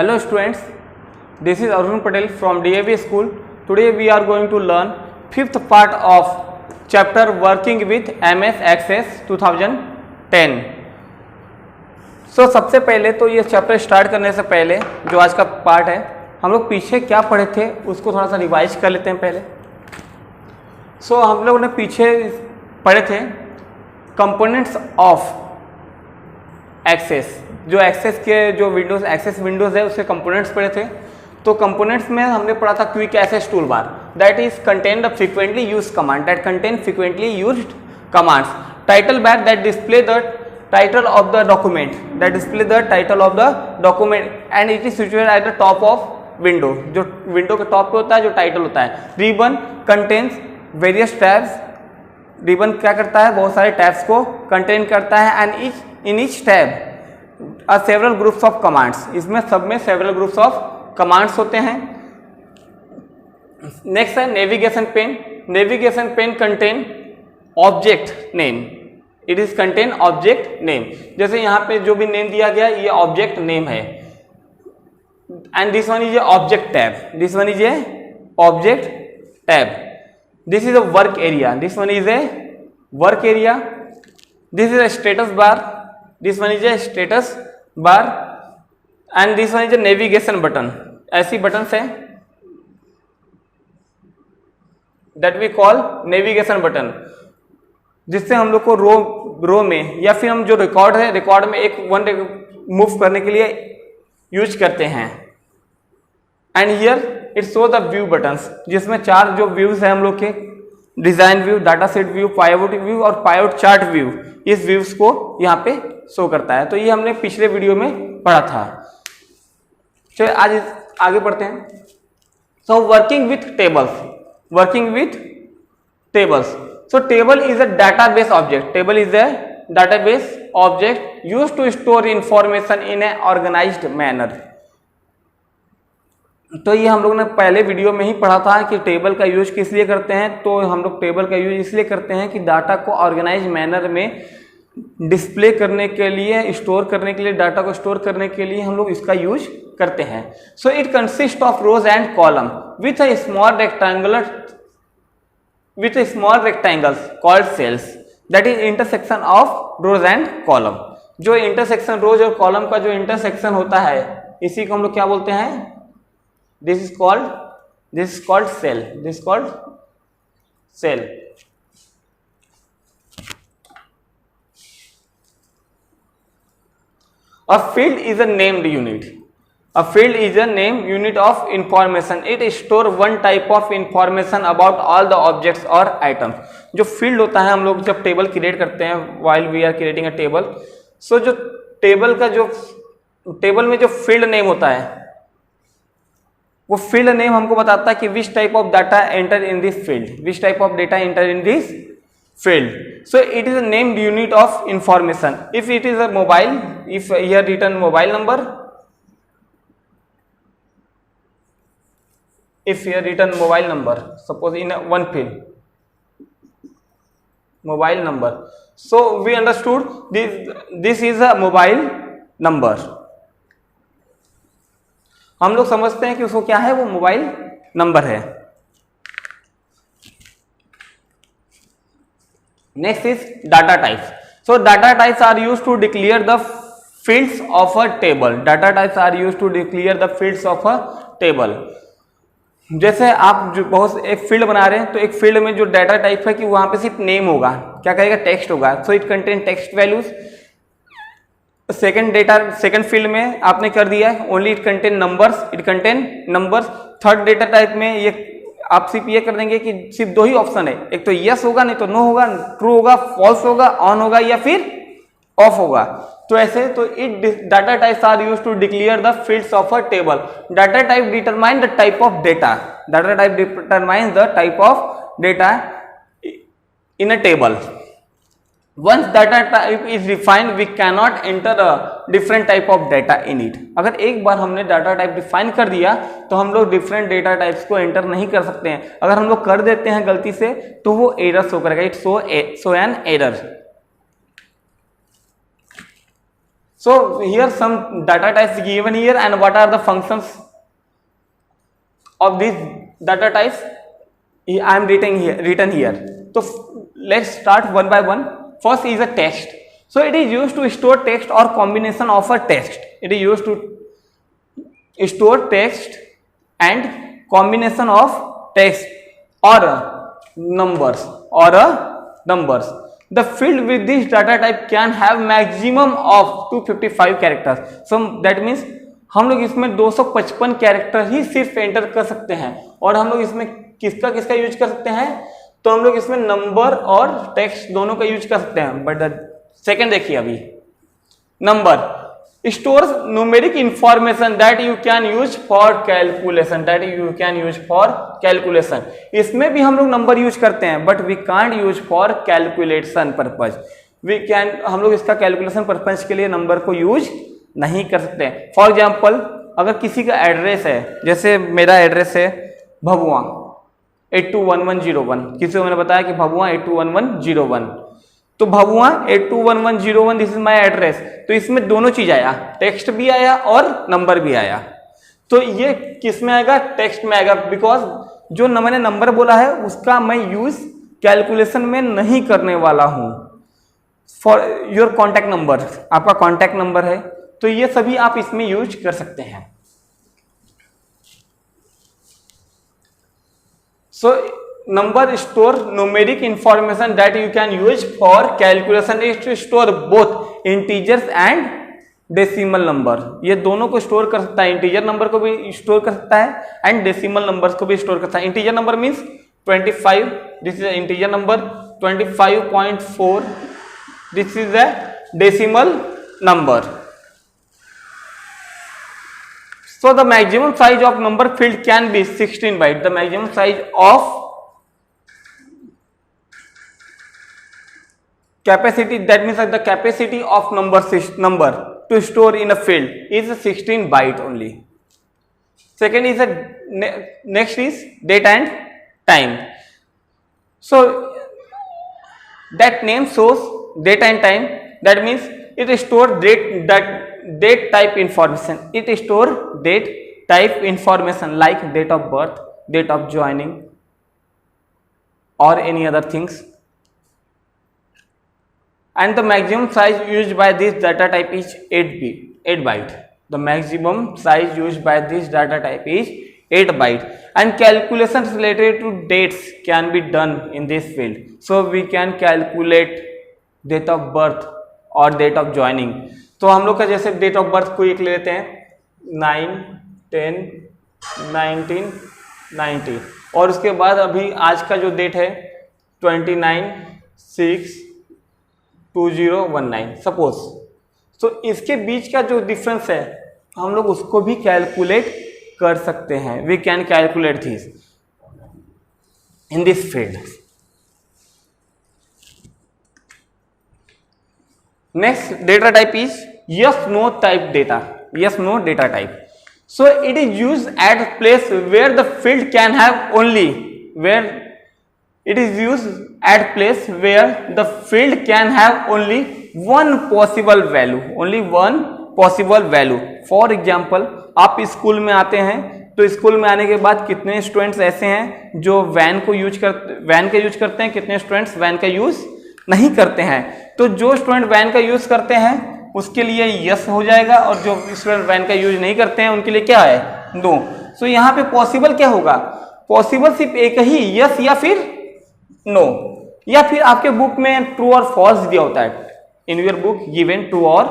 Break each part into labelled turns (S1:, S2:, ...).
S1: Hello students, this is Arun Patel from DAV School. Today we are going to learn fifth part of chapter Working with MS Access 2010. सबसे पहले तो ये chapter start करने से पहले जो आज का पार्ट है हम लोग पीछे क्या पढ़े थे उसको थोड़ा सा रिवाइज कर लेते हैं पहले. हम लोगों ने पीछे पढ़े थे कंपोनेंट्स ऑफ एक्सेस. जो एक्सेस के जो विंडोज एक्सेस विंडोज है उसके कंपोनेंट्स पढ़े थे. तो कंपोनेंट्स में हमने पढ़ा था quick access tool bar that is contain the frequently used command that contain frequently used commands. Title bar that display the title of the document that display the title of the document and it is situated at the top of window. जो window के top पे होता है जो title होता है. Ribbon contains various tabs. Ribbon क्या करता है बहुत सारे टैब्स को कंटेन करता है and in each tab several groups of commands. इसमें सब में सेवरल ग्रुप्स ऑफ कमांड्स होते हैं. नेक्स्ट है navigation pane. Navigation pane contain object name. It is contain object name. जैसे यहाँ पे जो भी नेम दिया गया ये ऑब्जेक्ट नेम है. And this one is a object tab. This one is a object tab. This is a work area. This one is a work area. This is a status bar. This one is a status bar and this one is a navigation button. ऐसी button है that we call navigation button जिससे हम लोग को रो में या फिर हम जो रिकॉर्ड है रिकॉर्ड में एक वन मूव करने के लिए यूज करते हैं. And here it show the view buttons जिसमें चार जो व्यूज है हम लोग के design view, data set view, pivot view और पाइवट चार्ट व्यू. इस व्यूज को यहाँ पे शो करता है. तो ये हमने पिछले वीडियो में पढ़ा था. चलिए आज आगे बढ़ते हैं. Working with tables. Working with tables. Table is a database object. Table is a database object used to store information in a organized manner. तो ये हम लोग ने पहले वीडियो में ही पढ़ा था कि टेबल का यूज किस लिए करते हैं. तो हम लोग टेबल का यूज इसलिए करते हैं कि डाटा को ऑर्गेनाइज मैनर में डिस्प्ले करने के लिए, स्टोर करने के लिए, डाटा को स्टोर करने के लिए हम लोग इसका यूज करते हैं. It consist of rows and column with a small rectangles called cells that is intersection of rows and column. जो इंटरसेक्शन रोज और कॉलम का जो इंटरसेक्शन होता है इसी को हम लोग क्या बोलते हैं. This is called cell. This is called cell. A field is a named unit. A field is a named unit of information. It stores one type of information about all the objects or items. जो field होता है हम लोग जब table create करते हैं while we are creating a table. जो table का जो टेबल में जो फील्ड नेम होता है वो फील्ड नेम हमको बताता है कि which type of data enter in this field. Which type of data enter in this field. It is a named unit of information. If it is a mobile, if here written mobile number, if here written mobile number, suppose in one field mobile number, so we understood this is a mobile number. हम लोग समझते हैं कि उसको क्या है, वो mobile number है. Next is data types. Data types are used to declare the fields of a table. Data types are used to declare the fields of a table. जैसे आप जो बहुत एक फील्ड बना रहे हैं तो एक फील्ड में जो डाटा टाइप है कि वहां पे सिर्फ नेम होगा, क्या कहेगा, टेक्स्ट होगा. It contain text values. Second field में आपने कर दिया है only it contain numbers. It contain numbers. Third data type में ये आप सिर्फ ये कर देंगे कि सिर्फ दो ही ऑप्शन है, एक तो यस होगा नहीं तो नो होगा, ट्रू होगा, फॉल्स होगा, ऑन होगा या फिर ऑफ होगा. तो ऐसे it data types are used to declare the fields of a table. Data type determine the type of data. Data type determine the type of data in a table. Once data type is defined, we cannot enter a different type of data in it. अगर एक बार हमने data type define कर दिया तो हम लोग different data types को enter नहीं कर सकते हैं. अगर हम लोग कर देते हैं गलती से तो वो एरर शो करेगा. It show an error. So here some data types given here, and what are the functions of these data types I am written here. So let's start one by one. First is a text. So it is used to store text or combination of a text. It is used to store text and combination of text or numbers The field with this data type can have maximum of 255 characters. So that means हम लोग इसमें 255 character ही सिर्फ enter कर सकते हैं. और हम लोग इसमें किसका किसका यूज कर सकते हैं, तो हम लोग इसमें नंबर और टेक्स्ट दोनों का यूज कर सकते हैं. बट सेकेंड देखिए, अभी number stores numeric information that you can use for calculation. इसमें भी हम लोग नंबर यूज करते हैं, but we can't use for calculation purpose. हम लोग इसका कैलकुलेशन पर्पज के लिए नंबर को यूज नहीं कर सकते हैं. फॉर एग्जाम्पल, अगर किसी का एड्रेस है, जैसे मेरा एड्रेस है भभुआ 821101, किसी को मैंने बताया कि भभुआ 821101, तो Bhabhua 821101 this is my address. तो इसमें दोनों चीज आया, टेक्स्ट भी आया और नंबर भी आया. तो ये किस में आएगा, टेक्स्ट में आएगा, बिकॉज जो मैंने नंबर बोला है उसका मैं यूज कैलकुलेशन में नहीं करने वाला हूं. फॉर योर कॉन्टैक्ट नंबर, आपका कॉन्टैक्ट नंबर है, तो ये सभी आप इसमें यूज कर सकते हैं. So number store numeric information that you can use for calculation is to store both integers and decimal number. ये दोनों को स्टोर कर सकता है, इंटीजर नंबर को भी स्टोर कर सकता है एंड डेसिमल नंबर्स को भी स्टोर कर सकता है. Integer number means 25, this is integer number. 25.4, this is a decimal number. So the maximum size of number field can be 16 byte. The maximum size of capacity, that means the capacity of number to store in a field is 16 byte only. Second is next is date and time. So that name shows date and time. That means it stores date type information. It store date type information like date of birth, date of joining or any other things. And the maximum size used by this data type is 8 byte. The maximum size used by this data type is 8 byte. And calculations related to dates can be done in this field. So we can calculate date of birth और date of joining. तो हम लोग का जैसे date of birth को एक ले लेते हैं 9, 10, 19, 90, और उसके बाद अभी आज का जो डेट है 29/6/2019 सपोज. तो इसके बीच का जो डिफरेंस है हम लोग उसको भी कैलकुलेट कर सकते हैं. We can calculate this in this field. Next data type is yes no type data. Yes no data type. So it is used at a place where the field can have only one possible value. For example, आप school में आते हैं तो school में आने के बाद कितने स्टूडेंट्स ऐसे हैं जो वैन का यूज करते हैं, कितने स्टूडेंट्स वैन का यूज नहीं करते हैं. तो जो स्टूडेंट वैन का यूज करते हैं उसके लिए यस हो जाएगा, और जो स्टूडेंट वैन का यूज नहीं करते हैं उनके लिए क्या है, नो. सो यहाँ पे पॉसिबल क्या होगा, पॉसिबल सिर्फ एक ही, यस या फिर नो, या फिर आपके बुक में ट्रू और फॉल्स दिया होता है. In your book given true और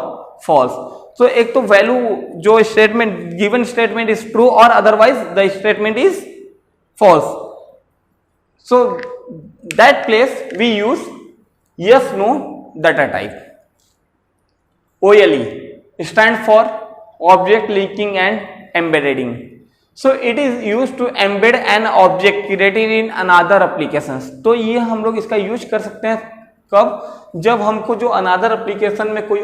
S1: फॉल्स. तो एक तो वैल्यू जो statement given statement is true और otherwise the statement is false. So that place we use yes no data type. OLE stand for object linking and embedding. So it is used to embed an object created in another applications. तो ये हम लोग इसका use कर सकते हैं कब, जब हमको जो अनदर एप्लीकेशन में कोई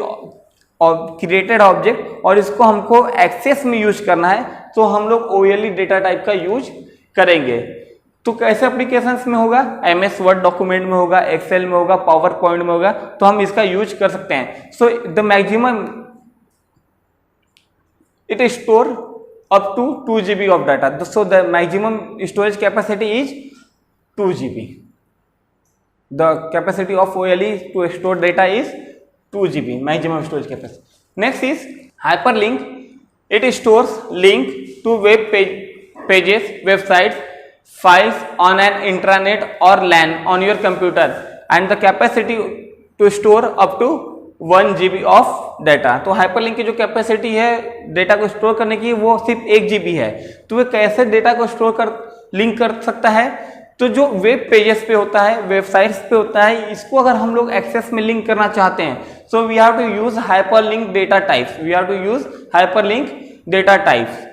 S1: क्रिएटेड ऑब्जेक्ट और इसको हमको एक्सेस में यूज करना है, तो हम लोग OLE डेटा टाइप का यूज करेंगे. तो कैसे एप्लीकेशंस में होगा, MS वर्ड डॉक्यूमेंट में होगा, एक्सेल में होगा, पावर पॉइंट में होगा, तो हम इसका यूज कर सकते हैं. So the maximum it store up to 2 GB of data. So the maximum storage capacity is 2 GB. The capacity of OLE to store data is 2 GB maximum storage capacity. Next is hyperlink. It stores link to web pages, websites, files on an intranet or LAN on your computer, and the capacity to store up to 1 GB of data. तो hyperlink की जो capacity है data को store करने की वो सिर्फ 1 GB है. तो वे कैसे डेटा को स्टोर कर लिंक कर सकता है? तो जो वेब पेजेस पे होता है, वेबसाइट्स पे होता है, इसको अगर हम लोग एक्सेस में लिंक करना चाहते हैं, so we have to use hyperlink data types. We have to use hyperlink data types.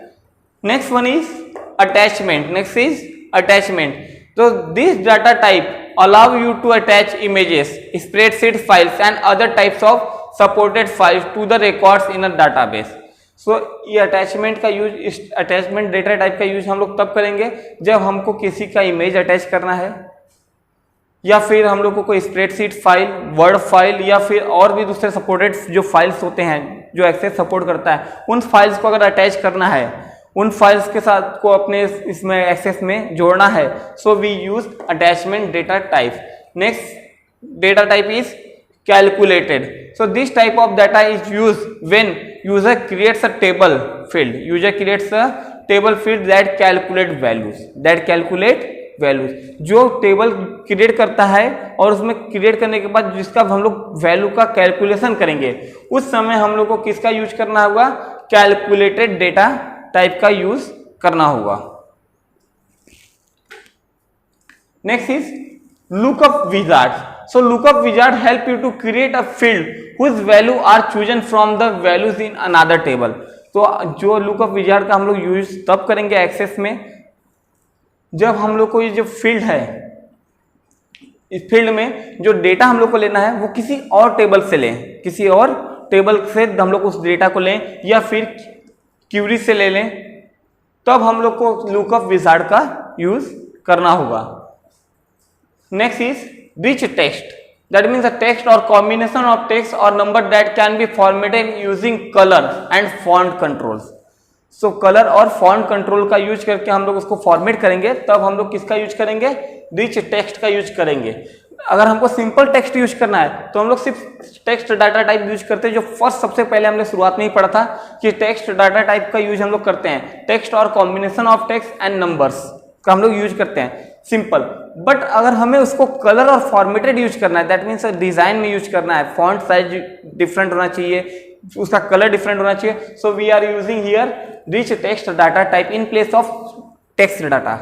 S1: Next one is attachment. Next is attachment. तो this data type allow you to attach images, spreadsheet files and other types of supported files to the records in a database. So ये attachment का use, इस attachment data type का use हम लोग तब करेंगे जब हमको किसी का इमेज अटैच करना है, या फिर हम लोग को कोई स्प्रेडशीट फाइल, वर्ड फाइल, या फिर और भी दूसरे सपोर्टेड जो फाइल्स होते हैं जो एक्सेस सपोर्ट करता है, उन फाइल्स को अगर अटैच करना है, उन फाइल्स के साथ को अपने इसमें एक्सेस में जोड़ना है. So we use attachment data type. Next data type is calculated. So this type of data is use when user creates a table field. User creates a table field that calculate values. That calculate values. जो table create करता है और उसमें create करने के बाद जिसका हम लोग वैल्यू का कैलकुलेशन करेंगे, उस समय हम लोग को किसका यूज करना होगा? कैलकुलेटेड डेटा टाइप का यूज करना होगा. Next is lookup wizard. So lookup wizard help you to create a field whose value are chosen from the values in another table. तो जो लुकअप विजार्ड का हम लोग यूज तब करेंगे एक्सेस में जब हम लोग को ये जो फील्ड है, इस फील्ड में जो डेटा हम लोग को लेना है वो किसी और टेबल से लें, किसी और टेबल से हम लोग उस डेटा को लें या फिर क्यूरी से ले लें, तब हम लोग को लुकअप विजार्ड का यूज करना होगा. Next is rich text. That means a text और कॉम्बिनेशन ऑफ टेक्स्ट और number that can be formatted using colour and font controls. So colour और फॉन्ट कंट्रोल का यूज करके हम लोग उसको फॉर्मेट करेंगे, तब हम लोग किसका यूज करेंगे? रिच टेक्स्ट का यूज करेंगे. अगर हमको सिंपल टेक्स्ट यूज करना है तो हम लोग सिर्फ टेक्स्ट डाटा टाइप यूज करते हैं, जो फर्स्ट सबसे पहले हमने शुरुआत में ही पढ़ा था कि टेक्स्ट डाटा टाइप का यूज हम लोग करते हैं. टेक्स्ट और combination of text and numbers का हम लोग यूज करते हैं सिंपल. बट अगर हमें उसको कलर और फॉर्मेटेड यूज करना है, दैट मीन्स डिजाइन में यूज करना है, फॉन्ट साइज डिफरेंट होना चाहिए, उसका कलर डिफरेंट होना चाहिए. So we are using here rich text data type in place of text data.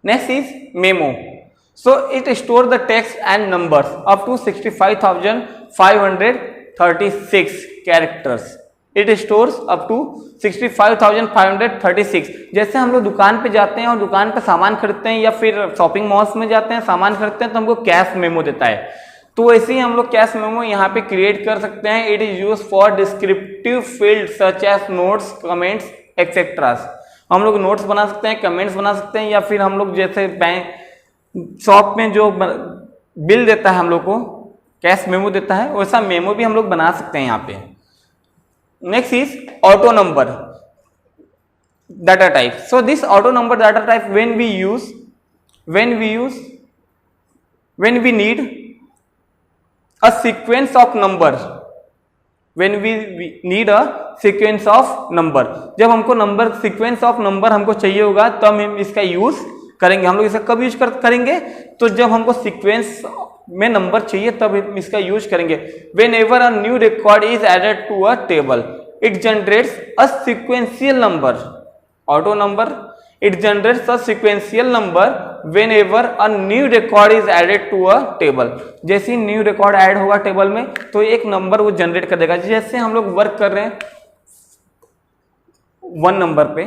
S1: Next is memo. So it store the text and numbers up to 65,536 characters. It stores up to 65,536. जैसे हम लोग दुकान पे जाते हैं और दुकान पे सामान खरीदते हैं या फिर शॉपिंग मॉल्स में जाते हैं सामान खरीदते हैं तो हमको कैश मेमो देता है. तो वैसे ही हम लोग कैश मेमो यहाँ पे क्रिएट कर सकते हैं. It is use for descriptive field such as notes, comments etcetera. हम लोग नोट्स बना सकते हैं, कमेंट्स बना सकते हैं, या फिर हम लोग जैसे बैंक शॉप में जो बिल देता है हम लोग को, कैश मेमो देता है, वैसा मेमो भी हम लोग बना सकते हैं यहाँ पे. Next is auto number data type. So this auto number data type when we need a sequence of number, when we need a sequence of number, जब हमको नंबर सीक्वेंस ऑफ नंबर हमको चाहिए होगा तब हम इसका यूज करेंगे. हम लोग इसे कब यूज करेंगे? तो जब हमको सीक्वेंस में नंबर चाहिए तब इसका यूज करेंगे. Whenever a new record is added to a table, it generates a sequential number. Auto number, it generates a sequential number whenever a new record is added to a table. जैसे ही new record add होगा table में तो एक number वो generate कर देगा. जैसे हम लोग वर्क कर रहे हैं 1 नंबर पे,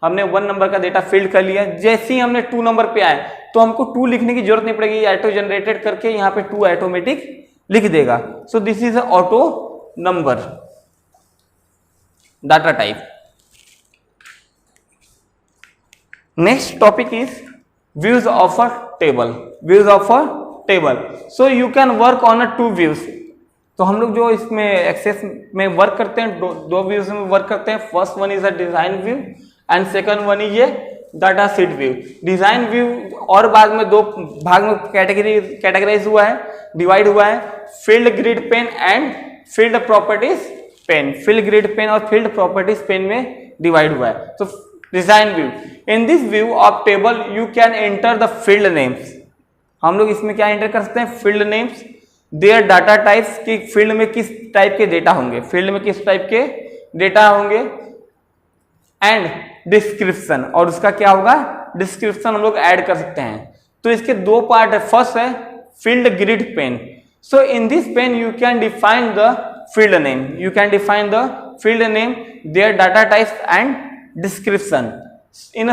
S1: हमने 1 नंबर का डेटा फिल कर लिया. जैसे ही हमने 2 नंबर पे आए तो हमको 2 लिखने की जरूरत नहीं पड़ेगी, ऑटो जनरेटेड करके यहाँ पे 2 ऑटोमेटिक लिख देगा. So this is a auto number data type. Next topic is views of a table. Views of a table. So you can work on a 2 views. तो हम लोग जो इसमें एक्सेस में वर्क करते हैं, दो व्यूज में वर्क करते हैं। First one is a design view and second one is ये data sheet view. Design view और बाद में दो भाग में कैटेगराइज हुआ है, डिवाइड हुआ है, field grid pane and field properties pane. Field grid pane और फील्ड प्रॉपर्टीज पेन में डिवाइड हुआ है। तो design view, in this view of table you can enter the field names. हम लोग इसमें क्या एंटर कर सकते हैं? Field names, their data types, की फील्ड में किस टाइप के डेटा होंगे, फील्ड में किस टाइप के डेटा होंगे, एंड डिस्क्रिप्शन, और उसका क्या होगा? डिस्क्रिप्शन हम लोग ऐड कर सकते हैं। तो इसके दो पार्ट है। फर्स्ट है field grid pane. So in this pane you can define the field name, you can define the field name, their data types and description in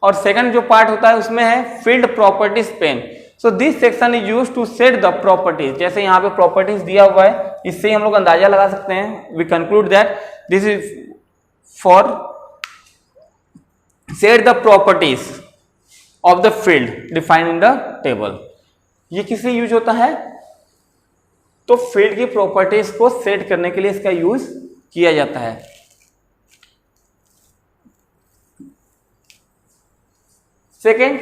S1: और सेकंड जो पार्ट होता है उसमें है field properties pane. So this section is used to set the properties. जैसे यहाँ पे properties दिया हुआ है, इससे ही हम लोग अंदाजा लगा सकते हैं। We conclude that this is for set the properties of the field defined in the table. ये किससे यूज होता है? तो फील्ड की प्रॉपर्टीज को सेट करने के लिए इसका यूज किया जाता है। Second,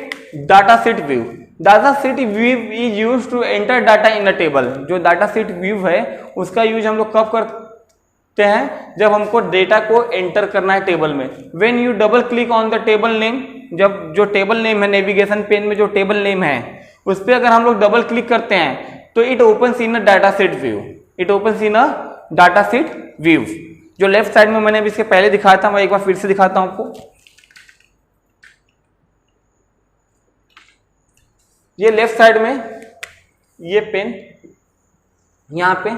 S1: data sheet view. Data sheet view is use to enter data in a table. जो डाटा शीट व्यू है उसका यूज हम लोग कब करते हैं? जब हमको डेटा को एंटर करना है टेबल में। When U double click on the table name, जब जो टेबल नेम है नेविगेशन पेन में जो टेबल नेम है उस पर अगर हम लोग डबल क्लिक करते हैं तो it opens in a data sheet view. It opens in a data sheet view. जो लेफ्ट साइड में मैंने अभी इसके पहले दिखाया था, मैं एक बार फिर से दिखाता हूं आपको। ये लेफ्ट साइड में ये पेन, यहाँ पे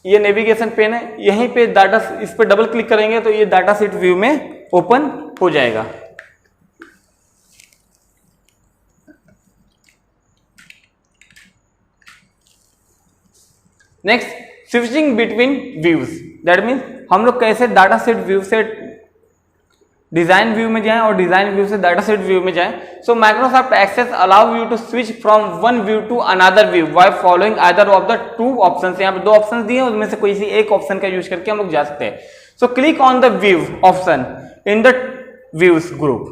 S1: ये नेविगेशन पेन है, यहीं पे डाटा, इस पे डबल क्लिक करेंगे तो ये डाटा शीट व्यू में ओपन हो जाएगा। Next, switching between views. That means हम लोग कैसे डाटा सेट व्यू से डिजाइन व्यू में जाएं और डिजाइन व्यू से डाटा सेट व्यू में जाएं। So Microsoft Access allow you to switch from one view to another view by following either of the two options. यहाँ पे दो ऑप्शंस दिए हैं, उसमें से कोई सी एक ऑप्शन का यूज करके हम लोग जा सकते हैं। So click on the view option in the views group.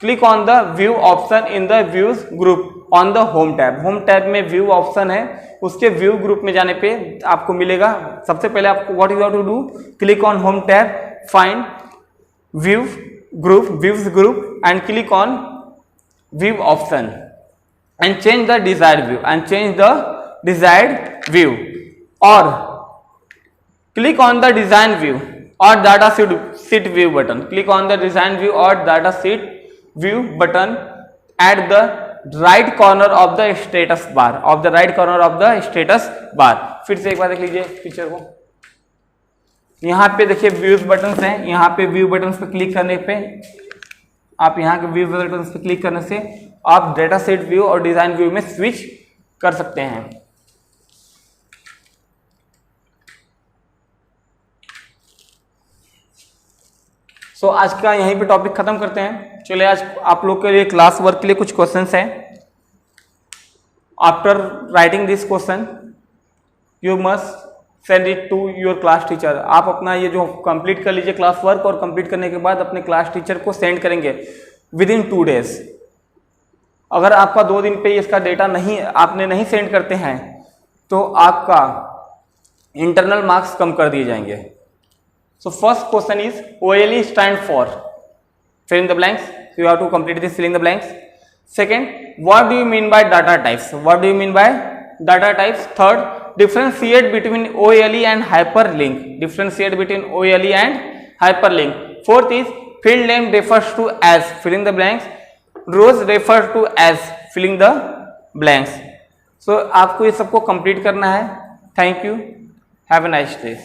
S1: Click on the view option in the views group on the home tab. Home tab में व्यू ऑप्शन है, उसके व्यू ग्रुप में जाने पे आपको मिलेगा। सबसे पहले आपको what you have to do, click on home tab, find view group, views group, and click on view option and change the desired view and change the desired view, or click on the design view or data sheet view button. Click on the design view or data sheet view button at the right corner of the status bar, of the right corner of the status bar. फिर से एक बार देख लीजिए picture को। यहाँ पे देखिए views buttons हैं, यहाँ पे व्यू बटन्स पे क्लिक करने पे आप यहाँ के व्यू बटन्स पे क्लिक करने से आप डेटा सेट व्यू और डिजाइन व्यू में स्विच कर सकते हैं। सो आज का यहीं पे टॉपिक खत्म करते हैं। चलिए आज आप लोग के लिए क्लास वर्क के लिए कुछ क्वेश्चंस हैं। After writing this question you must send it to your class teacher. आप अपना ये जो कंप्लीट कर लीजिए क्लास वर्क, और कंप्लीट करने के बाद अपने क्लास टीचर को सेंड करेंगे विद इन 2 days। अगर आपका 2 दिन पे इसका डेटा आपने नहीं सेंड करते हैं तो आपका इंटरनल मार्क्स कम कर दिए जाएंगे। So first question is OLE stand for, fill in the blanks, you have to complete this filling the blanks. Second, what do you mean by data types? What do you mean by data types? Third, differentiate between OLE and hyperlink. Differentiate between OLE and hyperlink. Fourth is field name refers to as, fill in the blanks. Rows refer to as, filling the blanks. So आपको ये सबको complete करना है। Thank you. Have a nice day.